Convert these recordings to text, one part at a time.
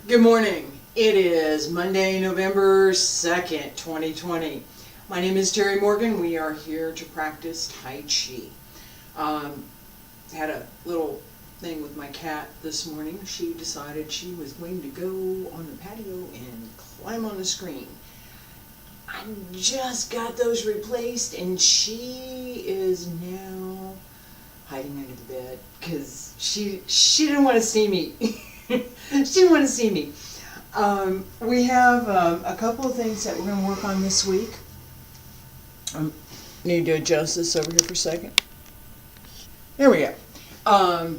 Good morning. It is Monday, November 2nd, 2020. My name is Terry Morgan. We are here to practice Tai Chi. Had a little thing with my cat this morning. She decided she was going to go on the patio and climb on the screen. I just got those replaced and she is now hiding under the bed because she didn't want to see me. She didn't want to see me. We have a couple of things that we're going to work on this week. Need to adjust this over here for a second. There we go. A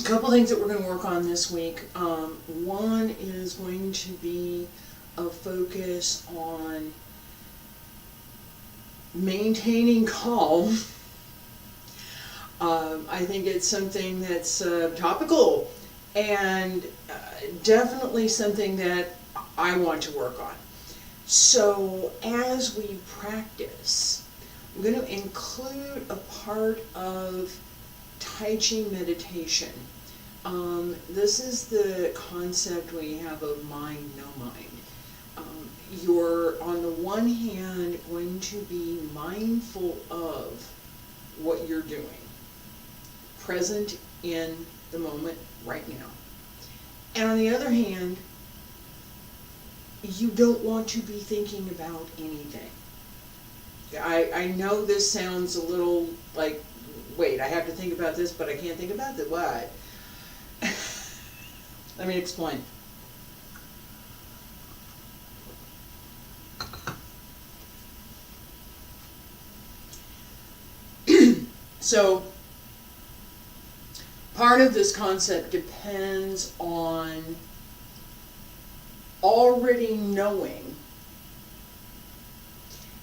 couple things that we're going to work on this week. One is going to be a focus on maintaining calm. I think it's something that's topical and definitely something that I want to work on. So as we practice, I'm going to include a part of Tai Chi meditation. This is the concept we have of mind, no mind. You're, on the one hand, going to be mindful of what you're doing, present in the moment right now. And on the other hand, you don't want to be thinking about anything. I know this sounds a little like, wait, I have to think about this, but I can't think about it. What? Let me explain. So, part of this concept depends on already knowing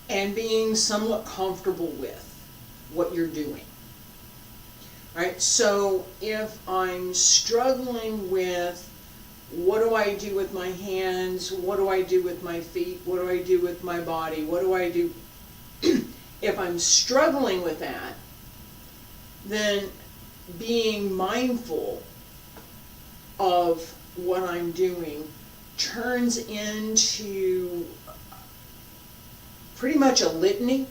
and being somewhat comfortable with what you're doing. Right? So if I'm struggling with what do I do with my hands, what do I do with my feet, what do I do with my body, what do I do? If I'm struggling with that, then being mindful of what I'm doing turns into pretty much a litany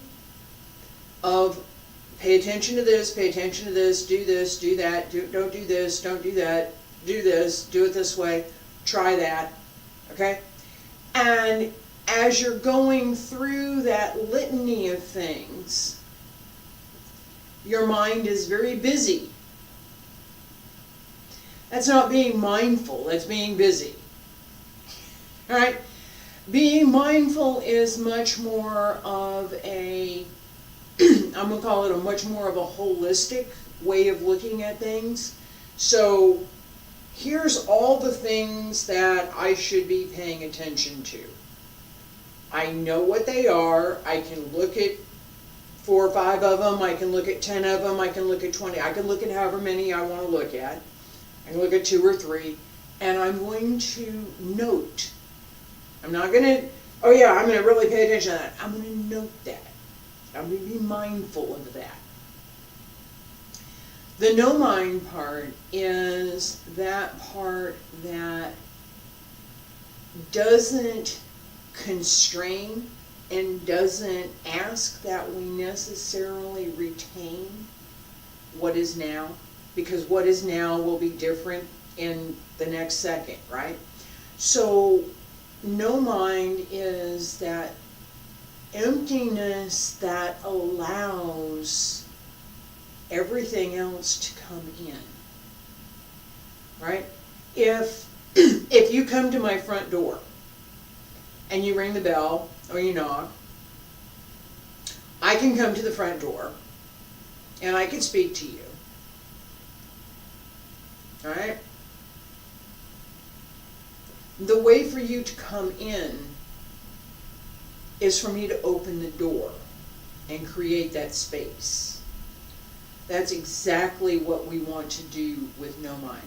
of pay attention to this, do that, don't do this, don't do that, do this, do it this way, try that, okay? And as you're going through that litany of things, your mind is very busy. That's not being mindful, that's being busy. All right? Being mindful is much more of a, I'm going to call it a much more of a holistic way of looking at things. So here's all the things that I should be paying attention to. I know what they are. I can look at 4 or 5 of them. I can look at 10 of them. I can look at 20. I can look at however many I want to look at. I can look at 2 or 3. And I'm going to note. I'm not going to, oh yeah, I'm going to really pay attention to that. I'm going to note that. I'm going to be mindful of that. The no mind part is that part that doesn't constrain and doesn't ask that we necessarily retain what is now, because what is now will be different in the next second, right? So no mind is that emptiness that allows everything else to come in, right? If you come to my front door and you ring the bell or you knock, I can come to the front door and I can speak to you. All right? The way for you to come in is for me to open the door and create that space. That's exactly what we want to do with no mind.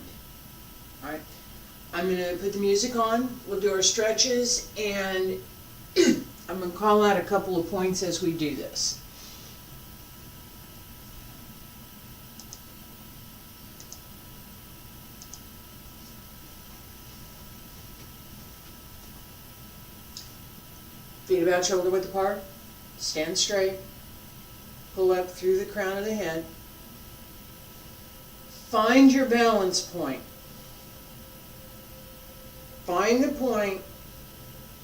All right? I'm going to put the music on, we'll do our stretches, and I'm going to call out a couple of points as we do this. Feet about shoulder width apart. Stand straight. Pull up through the crown of the head. Find your balance point. Find the point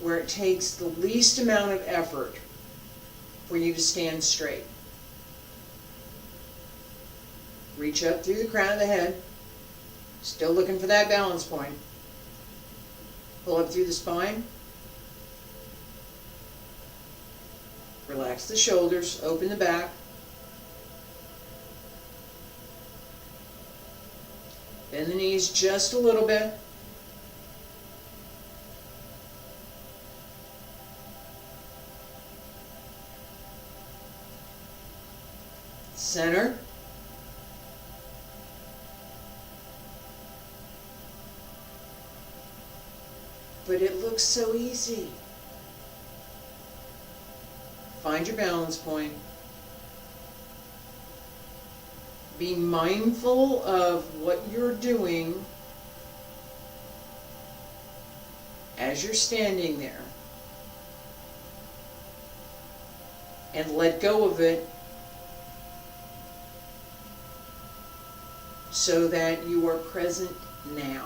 where it takes the least amount of effort for you to stand straight. Reach up through the crown of the head. Still looking for that balance point. Pull up through the spine. Relax the shoulders, open the back. Bend the knees just a little bit. Center. But it looks so easy. Find your balance point. Be mindful of what you're doing as you're standing there. And let go of it so that you are present now.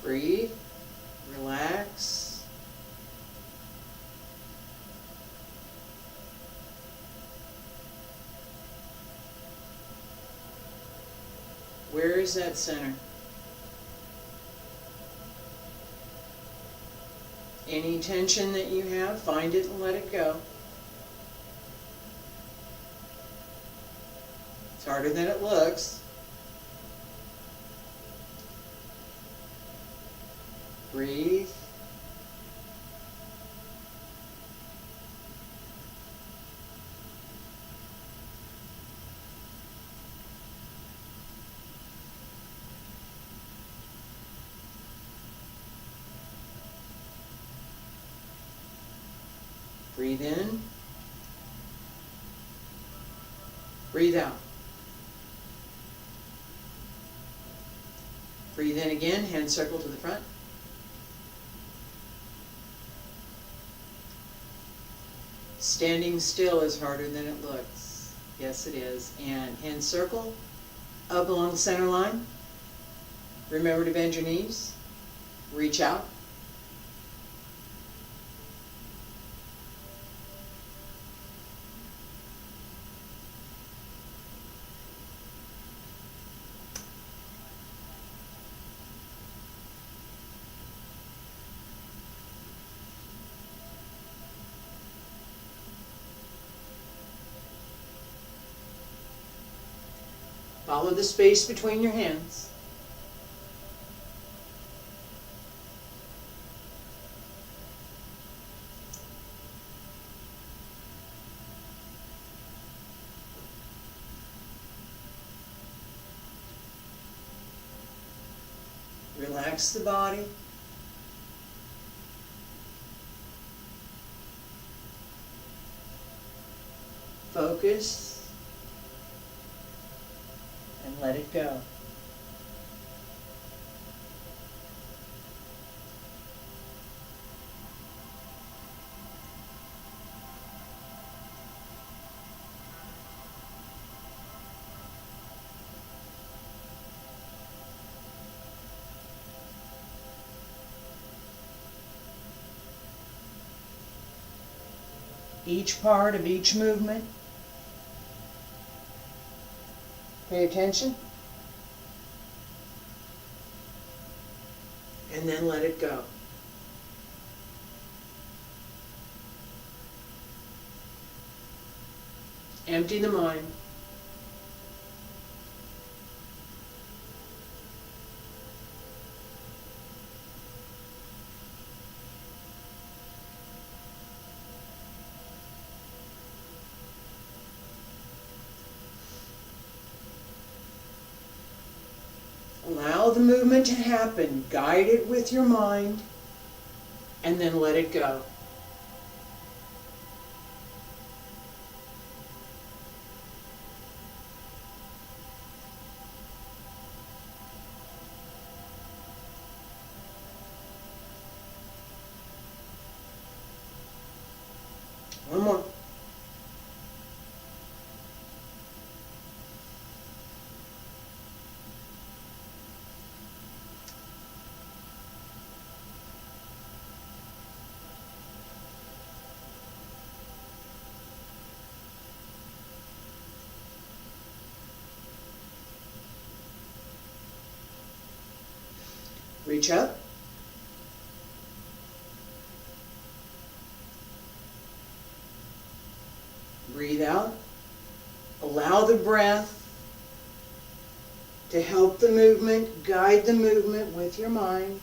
Breathe, relax. Where is that center? Any tension that you have, find it and let it go. It's harder than it looks. Breathe. Breathe in. Breathe out. Breathe in again, hand circle to the front. Standing still is harder than it looks. Yes, it is. And hand circle up along the center line. Remember to bend your knees. Reach out. Follow the space between your hands. Relax the body. Focus. And let it go. Each part of each movement. Pay attention. And then let it go. Empty the mind. Allow the movement to happen. Guide it with your mind, and then let it go. Reach up. Breathe out. Allow the breath to help the movement, guide the movement with your mind.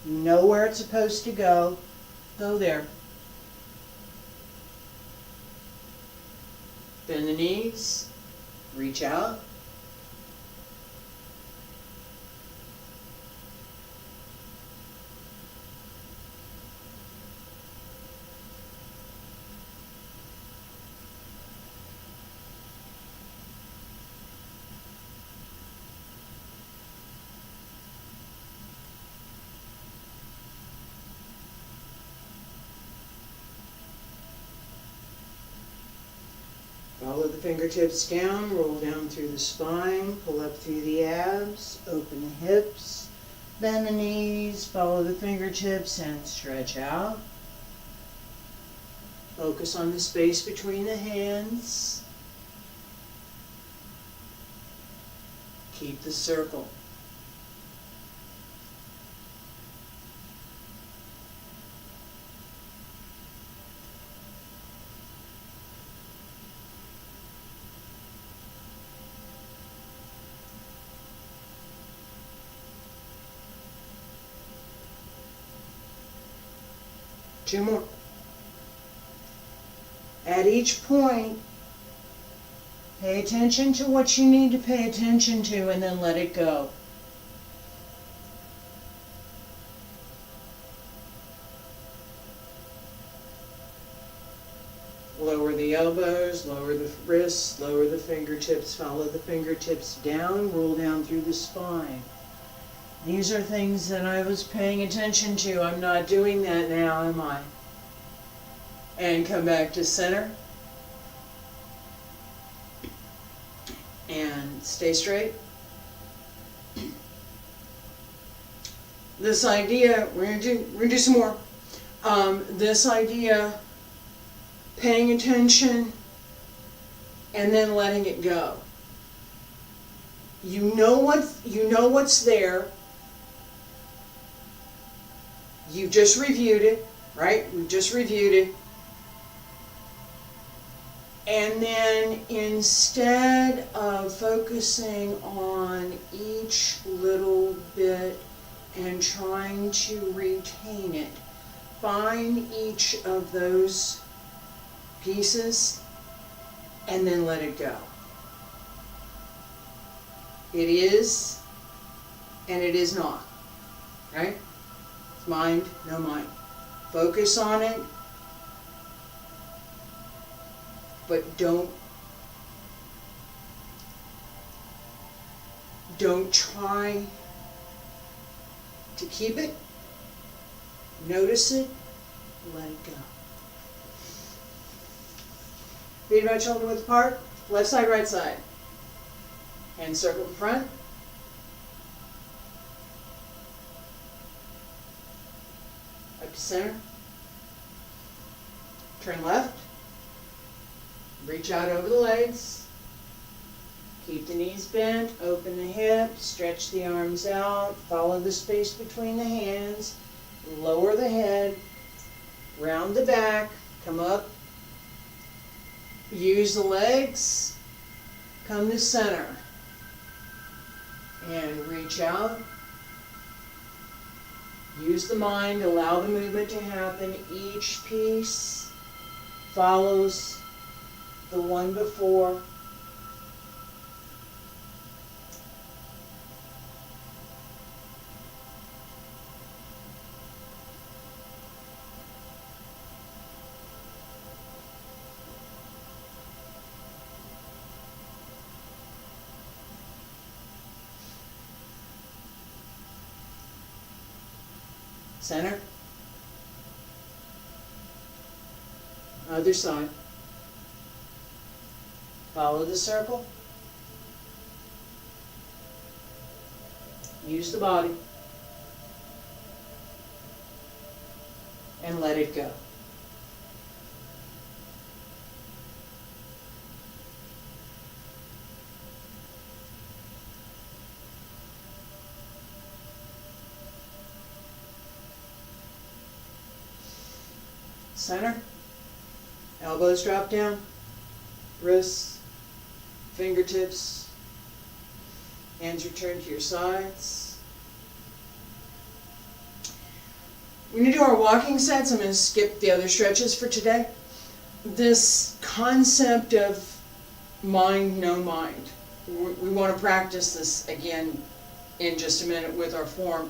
You know where it's supposed to go. Go there. Bend the knees. Reach out. Follow the fingertips down, roll down through the spine, pull up through the abs, open the hips, bend the knees, follow the fingertips and stretch out. Focus on the space between the hands. Keep the circle. Two more. At each point, pay attention to what you need to pay attention to and then let it go. Lower the elbows, lower the wrists, lower the fingertips, follow the fingertips down, roll down through the spine. These are things that I was paying attention to. I'm not doing that now, am I? And come back to center. And stay straight. This idea, we're gonna do some more. This idea, paying attention and then letting it go. You know what's there. You just reviewed it, right? We just reviewed it. And then instead of focusing on each little bit and trying to retain it, find each of those pieces and then let it go. It is and it is not, right? It's mind, no mind. Focus on it, but don't try to keep it. Notice it, let it go. Feet about shoulder width apart, left side, right side. Hand circle in front. Up to center. Turn left. Reach out over the legs. Keep the knees bent, open the hips, stretch the arms out, follow the space between the hands, lower the head, round the back, come up, use the legs, come to center, and reach out. Use the mind, allow the movement to happen. Each piece follows the one before. Center. Other side. Follow the circle. Use the body. And let it go. Center. Elbows drop down. Wrists. Fingertips. Hands return to your sides. We're going to do our walking sets. I'm going to skip the other stretches for today. This concept of mind, no mind. We want to practice this again in just a minute with our form.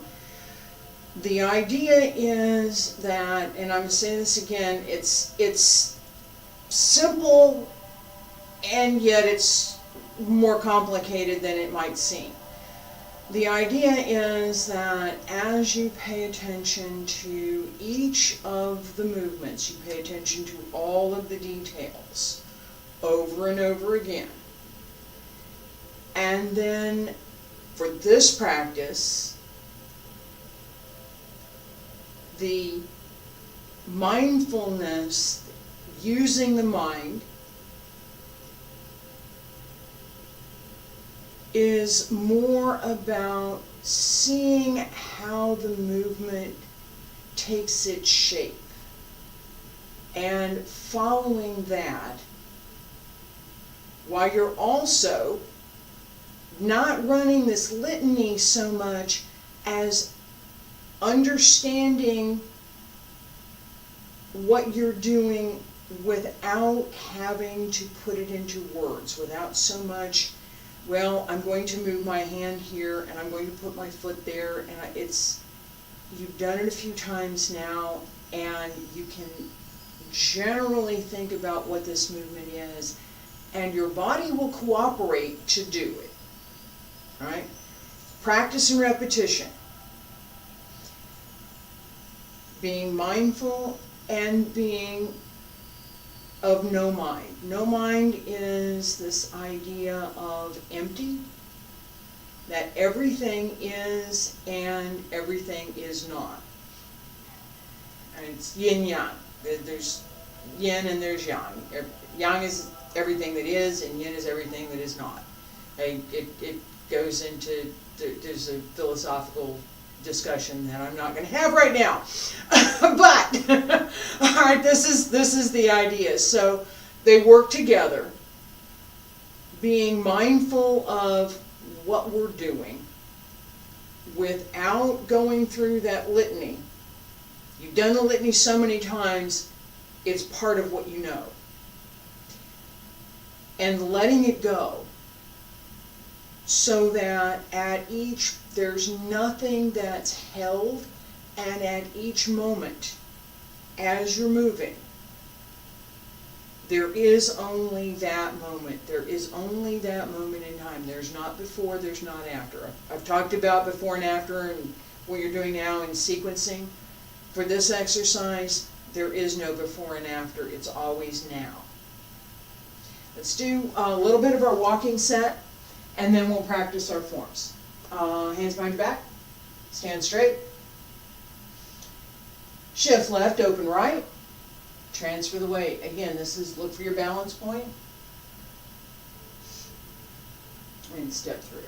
The idea is that, and I'm going to say this again, it's simple and yet it's more complicated than it might seem. The idea is that as you pay attention to each of the movements, you pay attention to all of the details over and over again. And then for this practice, the mindfulness, using the mind, is more about seeing how the movement takes its shape and following that, while you're also not running this litany so much as understanding what you're doing without having to put it into words, without so much, well, I'm going to move my hand here and I'm going to put my foot there, and you've done it a few times now, and you can generally think about what this movement is, and your body will cooperate to do it. All right? Practice and repetition. Being mindful and being of no mind. No mind is this idea of empty, that everything is and everything is not. And it's yin yang. There's yin and there's yang. Yang is everything that is, and yin is everything that is not. It goes into, there's a philosophical discussion that I'm not going to have right now. But all right, this is the idea. So they work together, being mindful of what we're doing without going through that litany. You've done the litany so many times, it's part of what you know. And letting it go, so that at each, there's nothing that's held, and at each moment, as you're moving, there is only that moment. There is only that moment in time. There's not before, there's not after. I've talked about before and after and what you're doing now in sequencing. For this exercise, there is no before and after. It's always now. Let's do a little bit of our walking set, and then we'll practice our forms. Hands behind your back. Stand straight. Shift left, open right. Transfer the weight. Again, this is look for your balance point. And step through.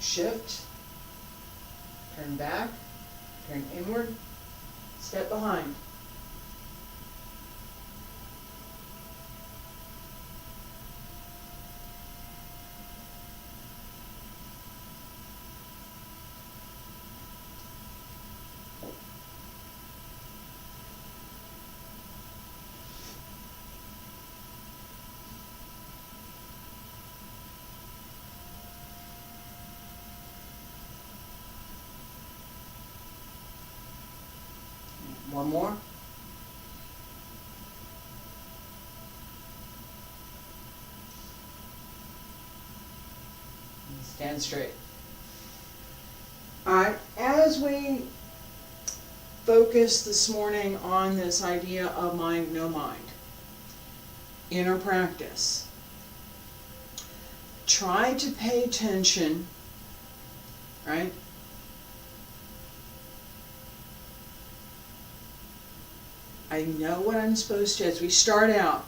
Shift, turn back, turn inward, step behind. One more. Stand straight. Alright, as we focus this morning on this idea of mind, no mind, inner practice, try to pay attention, right? I know what I'm supposed to, as we start out,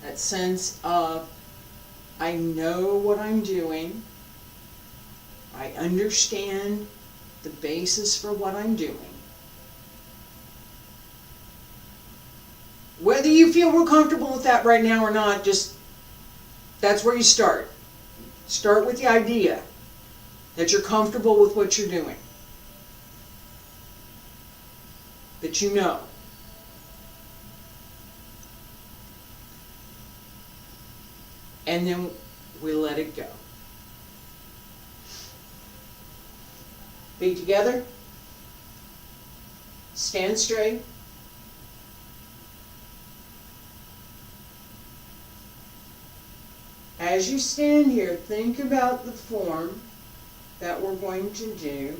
that sense of I know what I'm doing, I understand the basis for what I'm doing. Whether you feel real comfortable with that right now or not, just that's where you start. Start with the idea that you're comfortable with what you're doing, that you know. And then we let it go. Feet together. Stand straight. As you stand here, think about the form that we're going to do.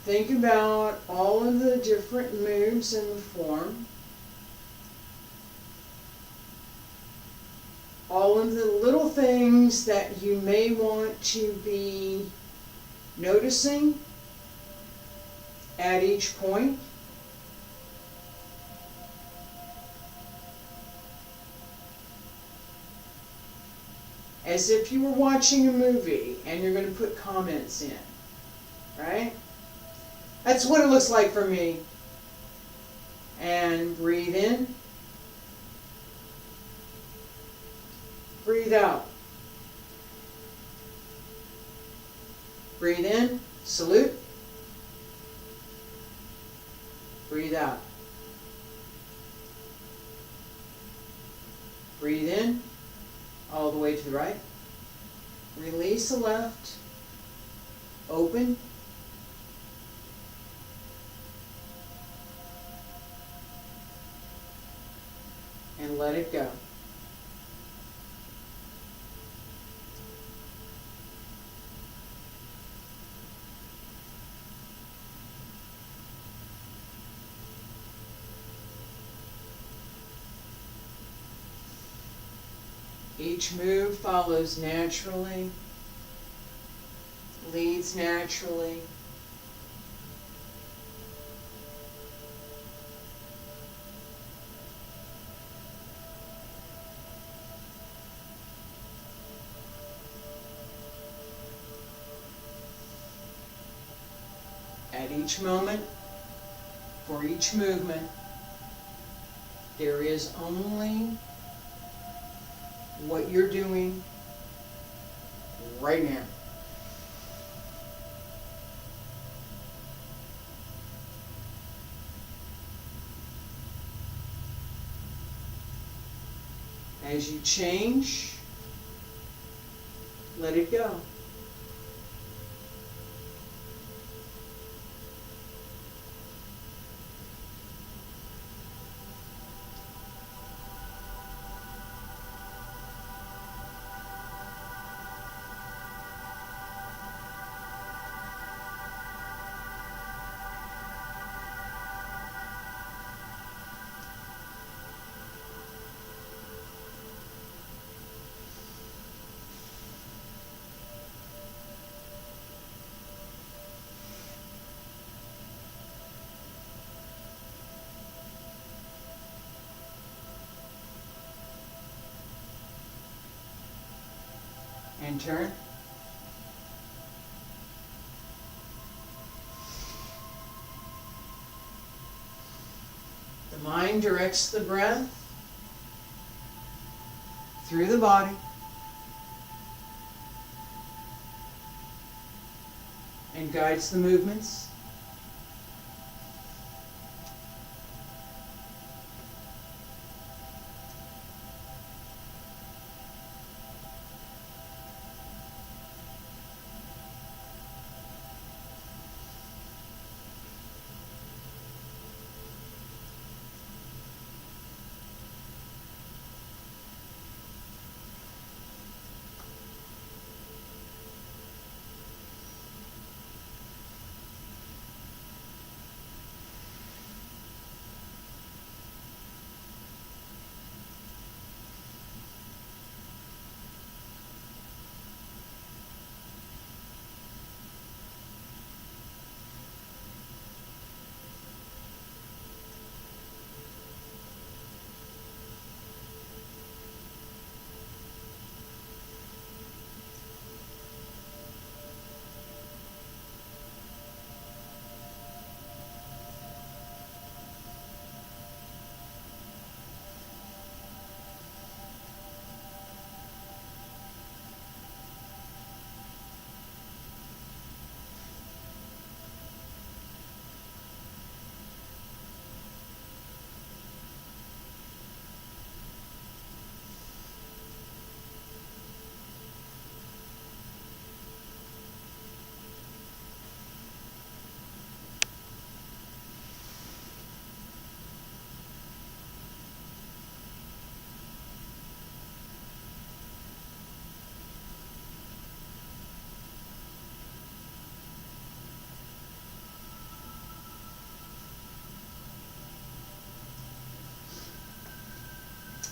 Think about all of the different moves in the form. All of the little things that you may want to be noticing at each point. As if you were watching a movie and you're going to put comments in, right? That's what it looks like for me. And breathe in. Breathe out. Breathe in, salute. Breathe out. Breathe in, all the way to the right. Release the left. Open. And let it go. Each move follows naturally, leads naturally. At each moment, for each movement, there is only what you're doing right now. As you change, let it go. And turn. The mind directs the breath through the body and guides the movements.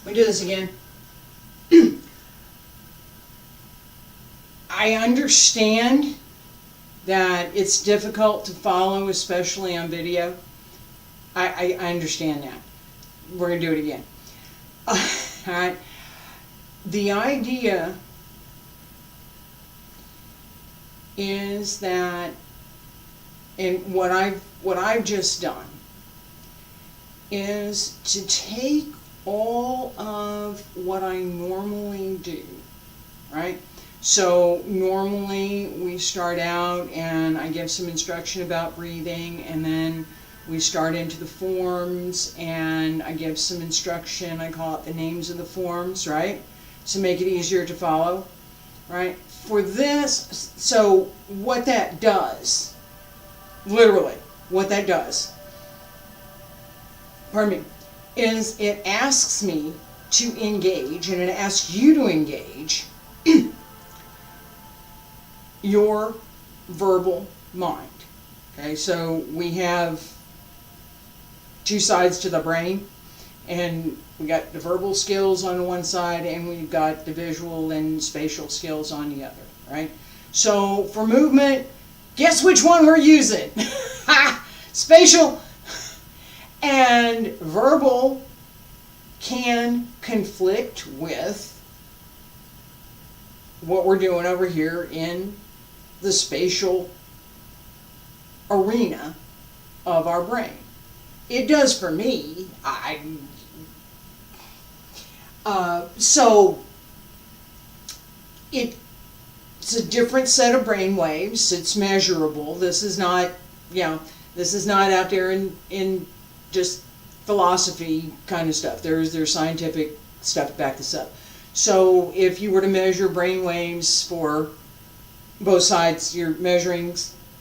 We do this again. I understand that it's difficult to follow, especially on video. I understand that. We're going to do it again. Alright. The idea is that, and what I've just done is to take all of what I normally do, right? So normally we start out and I give some instruction about breathing, and then we start into the forms and I give some instruction, I call it the names of the forms, right? To make it easier to follow, right? For this, so what that does, literally, what that does, pardon me, is it asks me to engage, and it asks you to engage your verbal mind. Okay, so we have two sides to the brain, and we got the verbal skills on one side and we've got the visual and spatial skills on the other, right? So for movement, guess which one we're using? Spatial. And verbal can conflict with what we're doing over here in the spatial arena of our brain. It does for me. So it's a different set of brain waves. It's measurable. This is not, this is not out there in just philosophy kind of stuff. There's scientific stuff to back this up. So if you were to measure brain waves for both sides, you're measuring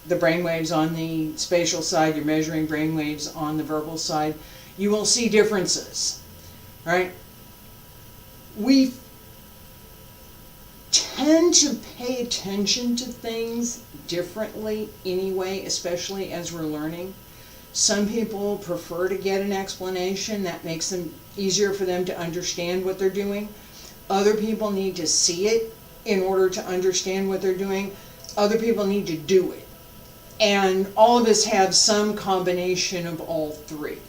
the brain waves on the spatial side, you're measuring brain waves on the verbal side, you will see differences, right? We tend to pay attention to things differently anyway, especially as we're learning. Some people prefer to get an explanation. That makes them easier for them to understand what they're doing. Other people need to see it in order to understand what they're doing. Other people need to do it. And all of us have some combination of all three.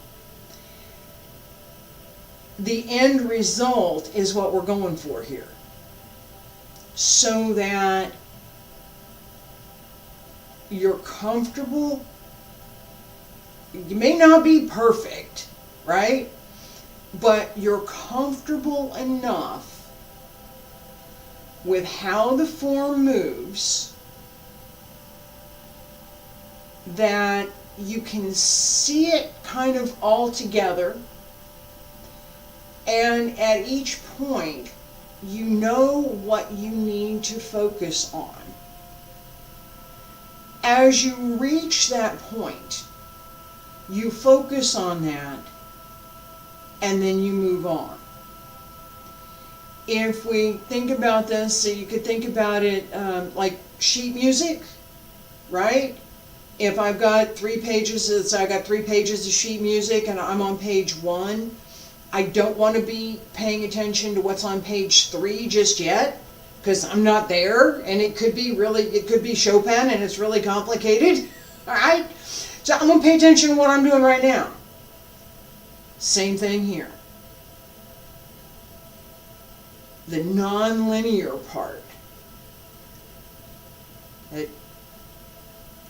The end result is what we're going for here. So that you're comfortable. You may not be perfect, right? But you're comfortable enough with how the form moves that you can see it kind of all together, and at each point you know what you need to focus on. As you reach that point, you focus on that and then you move on. If we think about this, so you could think about it like sheet music, right? If I've got 3 pages, so I got 3 pages of sheet music and I'm on page 1, I don't want to be paying attention to what's on page 3 just yet, because I'm not there, and it could be Chopin and it's really complicated, all right? So I'm going to pay attention to what I'm doing right now. Same thing here. The non-linear part.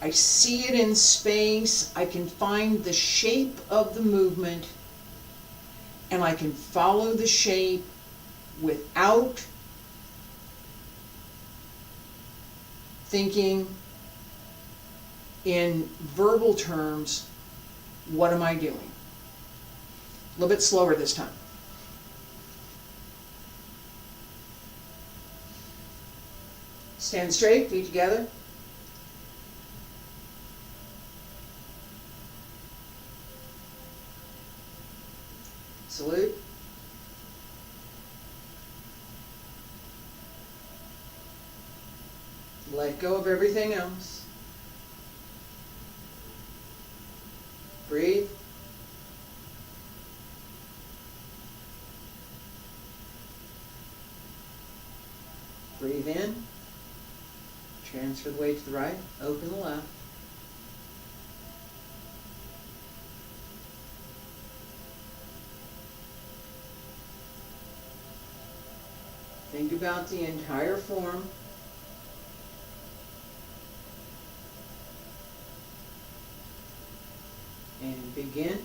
I see it in space, I can find the shape of the movement, and I can follow the shape without thinking in verbal terms, what am I doing? A little bit slower this time. Stand straight, feet together. Salute. Let go of everything else. Breathe. Breathe in. Transfer the weight to the right. Open the left. Think about the entire form. And begin.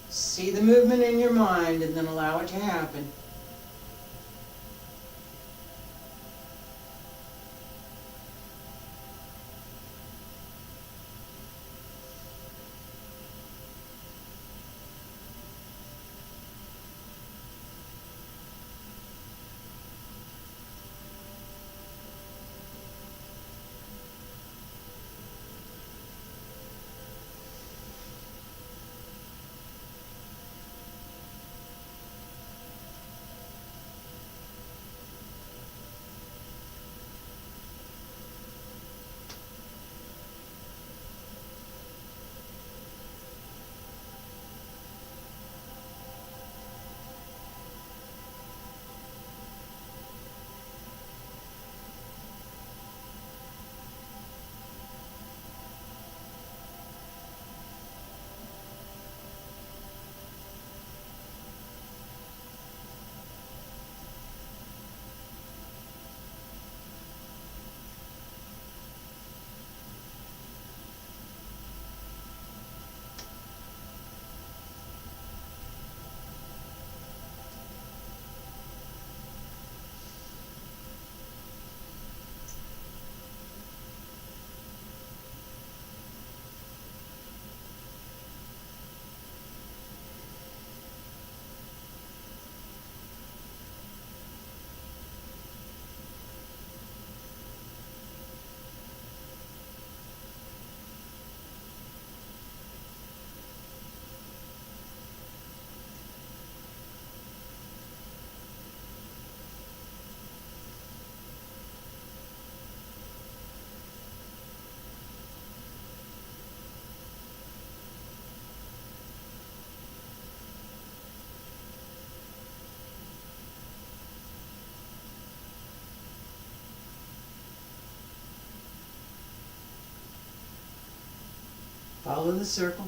See the movement in your mind and then allow it to happen. Follow the circle.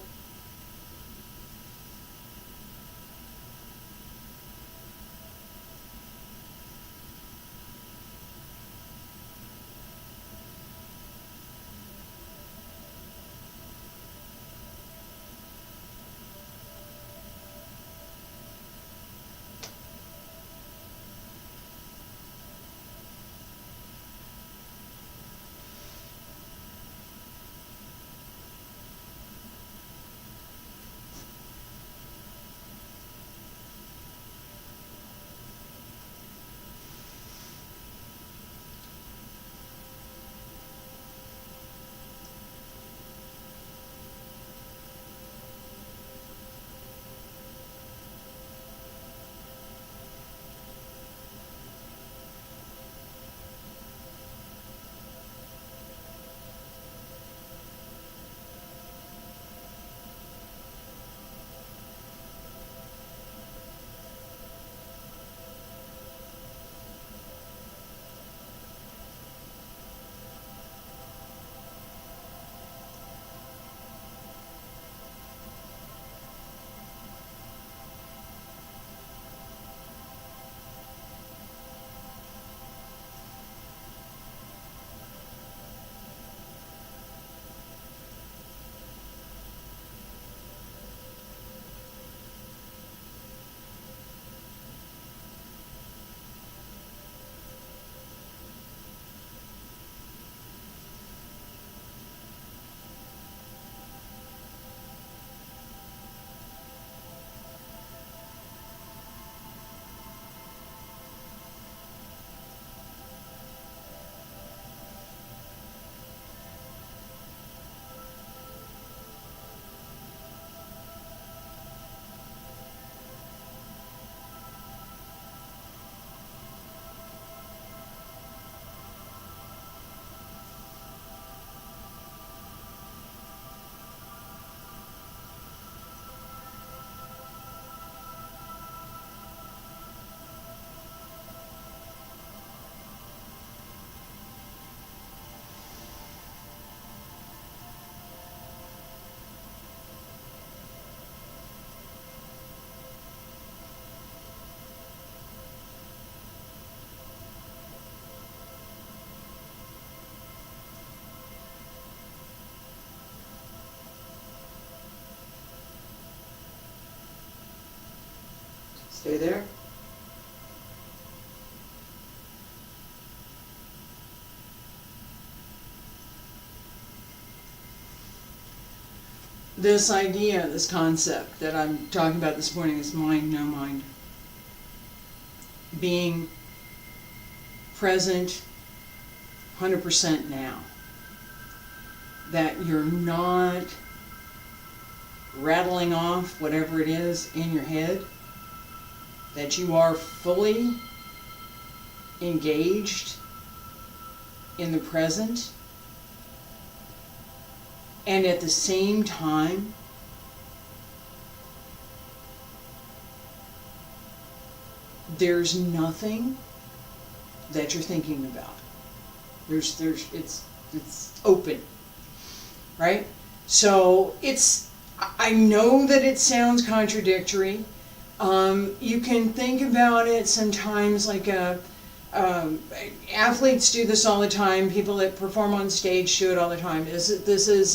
Stay there. This idea, this concept that I'm talking about this morning is mind, no mind. Being present 100% now. That you're not rattling off whatever it is in your head. That you are fully engaged in the present. And at the same time, there's nothing that you're thinking about. It's open, right? So I know that it sounds contradictory. You can think about it sometimes like athletes do this all the time. People that perform on stage do it all the time. This is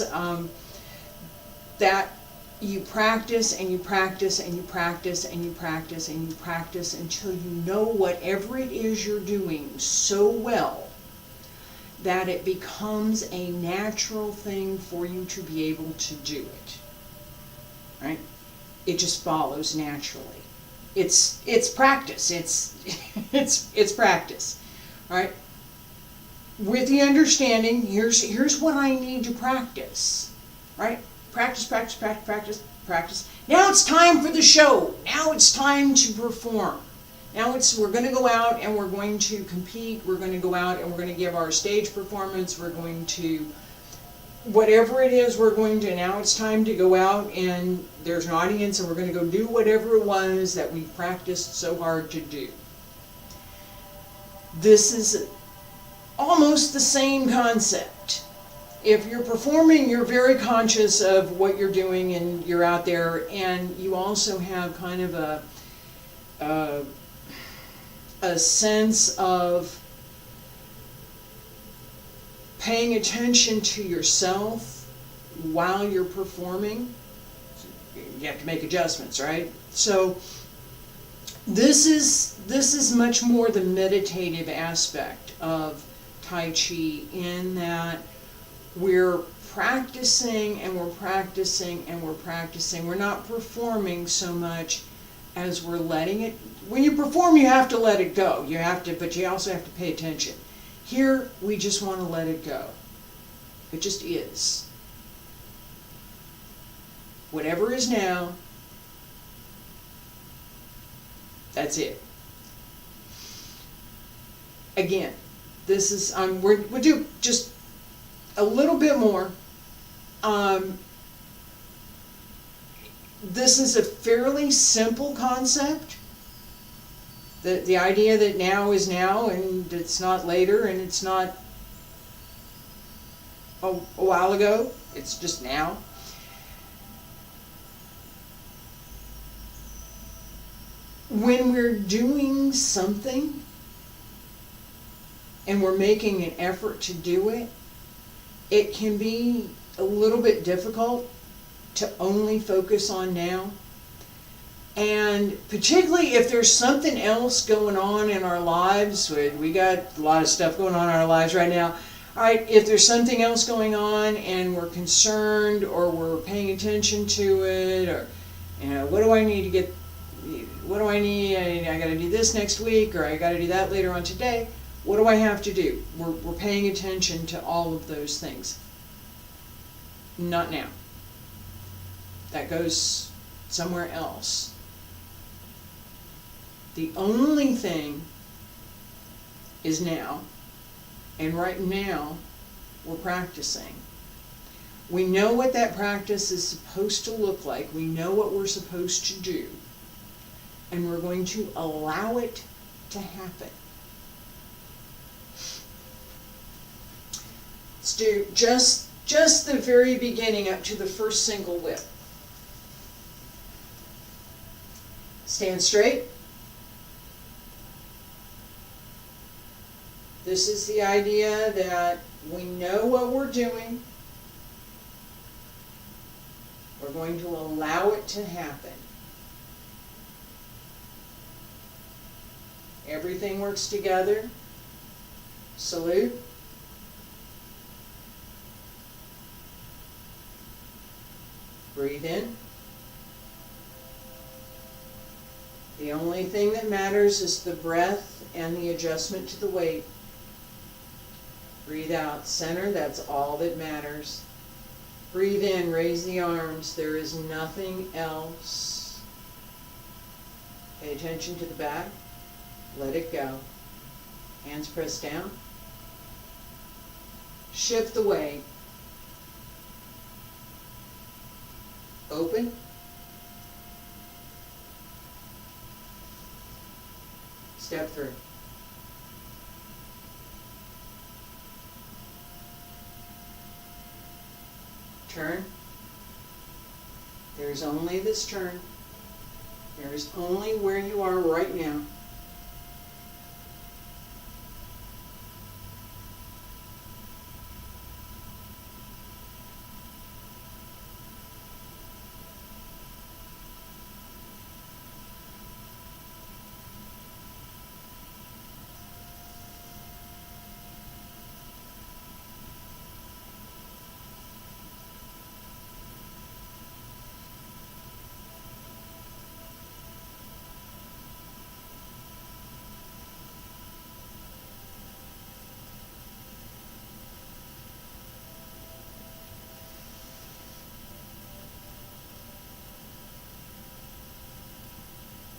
that you practice and you practice and you practice and you practice and you practice until you know whatever it is you're doing so well that it becomes a natural thing for you to be able to do it. Right? It just follows naturally. It's practice. It's practice. All right? With the understanding, here's what I need to practice. Right? Practice, practice, practice, practice, practice. Now it's time for the show. Now it's time to perform. Now we're going to go out and we're going to compete. We're going to go out and we're going to give our stage performance. We're going to, whatever it is we're going to, now it's time to go out and there's an audience and we're going to go do whatever it was that we practiced so hard to do. This is almost the same concept. If you're performing, you're very conscious of what you're doing and you're out there, and you also have kind of a sense of paying attention to yourself while you're performing. You have to make adjustments, right? So this is much more the meditative aspect of Tai Chi, in that we're practicing and we're practicing and we're practicing. We're not performing so much as we're letting it. When you perform, you have to let it go. But you also have to pay attention. Here, we just want to let it go. It just is. Whatever is now, that's it. Again, this is, we'll do just a little bit more. This is a fairly simple concept. The idea that now is now and it's not later and it's not a while ago, it's just now. When we're doing something and we're making an effort to do it, it can be a little bit difficult to only focus on now. And particularly if there's something else going on in our lives, we got a lot of stuff going on in our lives right now. All right, if there's something else going on and we're concerned or we're paying attention to it, or, what do I need to get, what do I need, I got to do this next week, or I got to do that later on today. What do I have to do? We're paying attention to all of those things. Not now. That goes somewhere else. The only thing is now, and right now we're practicing. We know what that practice is supposed to look like. We know what we're supposed to do, and we're going to allow it to happen. Let's do just the very beginning up to the first single whip. Stand straight. This is the idea that we know what we're doing. We're going to allow it to happen. Everything works together. Salute. Breathe in. The only thing that matters is the breath and the adjustment to the weight. Breathe out. Center, that's all that matters. Breathe in, raise the arms. There is nothing else. Pay attention to the back. Let it go. Hands pressed down. Shift the weight. Open. Step through. Turn. There's only this turn. There's only where you are right now.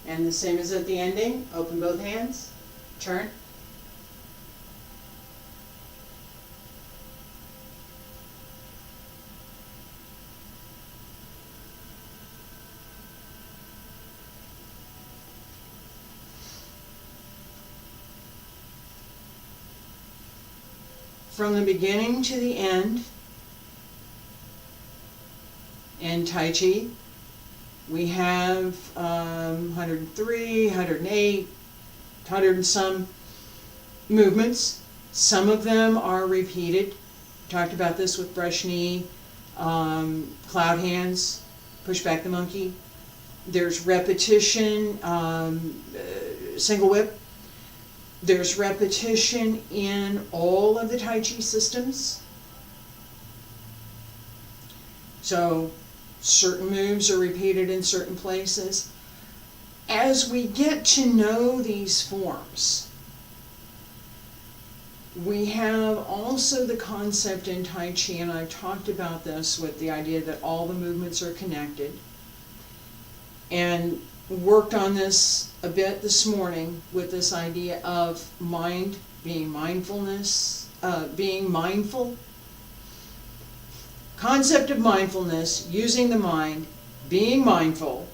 And the same as at the ending, open both hands, turn. From the beginning to the end, in Taiji, we have 103, 108, 100 and some movements. Some of them are repeated. Talked about this with brush knee, cloud hands, push back the monkey. There's repetition, single whip. There's repetition in all of the Tai Chi systems. So certain moves are repeated in certain places. As we get to know these forms, we have also the concept in Tai Chi, and I've talked about this with the idea that all the movements are connected, and worked on this a bit this morning with this idea of mind, being mindfulness, being mindful. Concept of mindfulness, using the mind, being mindful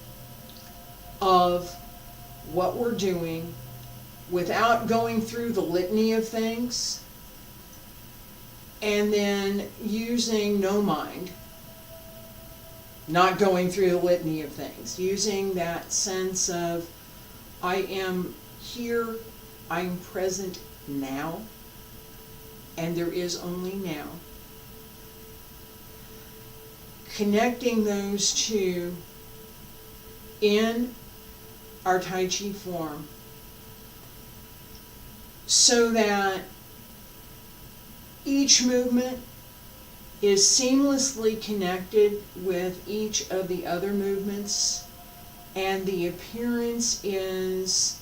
of what we're doing without going through the litany of things, and then using no mind, not going through the litany of things, using that sense of I am here, I'm present now, and there is only now. Connecting those two in our Tai Chi form so that each movement is seamlessly connected with each of the other movements, and the appearance is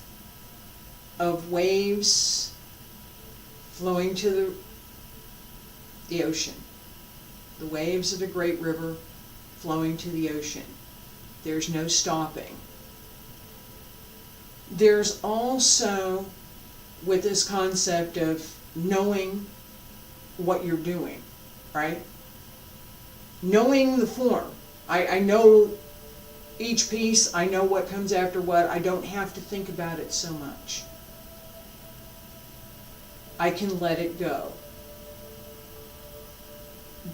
of waves flowing to the ocean. The waves of a great river flowing to the ocean. There's no stopping. There's also, with this concept of knowing what you're doing, right? Knowing the form. I know each piece, I know what comes after what, I don't have to think about it so much. I can let it go.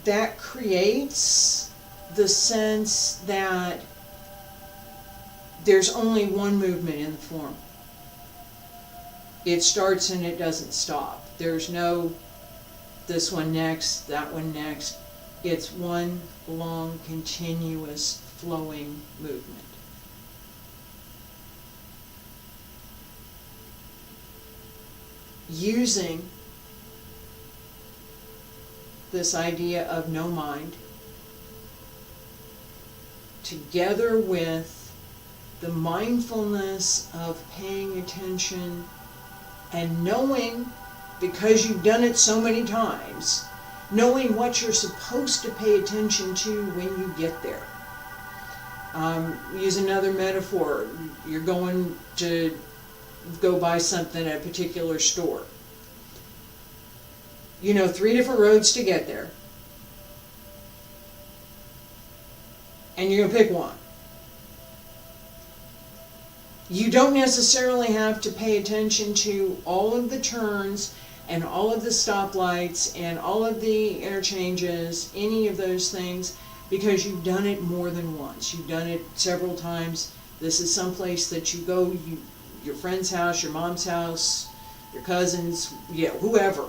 That creates the sense that there's only one movement in the form. It starts and it doesn't stop. There's no this one next, that one next. It's one long, continuous, flowing movement. using this idea of no mind together with the mindfulness of paying attention and knowing, because you've done it so many times, knowing what you're supposed to pay attention to when you get there. Use another metaphor. You're going to go buy something at a particular store. You know 3 different roads to get there. And you're going to pick one. You don't necessarily have to pay attention to all of the turns and all of the stoplights and all of the interchanges, any of those things, because you've done it more than once. You've done it several times. This is someplace that you go, your friend's house, your mom's house, your cousins, yeah, whoever.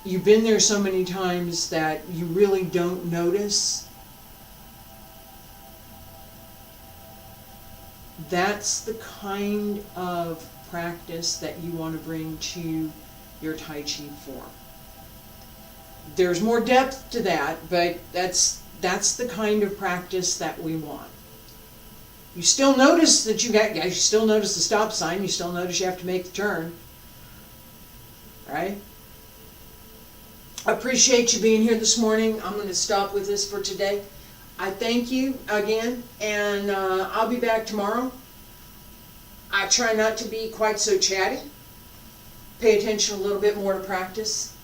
You've been there so many times that you really don't notice. That's the kind of practice that you want to bring to your Tai Chi form. There's more depth to that, but that's the kind of practice that we want. You still notice that you still notice the stop sign, you still notice you have to make the turn, right? I appreciate you being here this morning. I'm going to stop with this for today. I thank you again, and I'll be back tomorrow. I try not to be quite so chatty. Pay attention a little bit more to practice.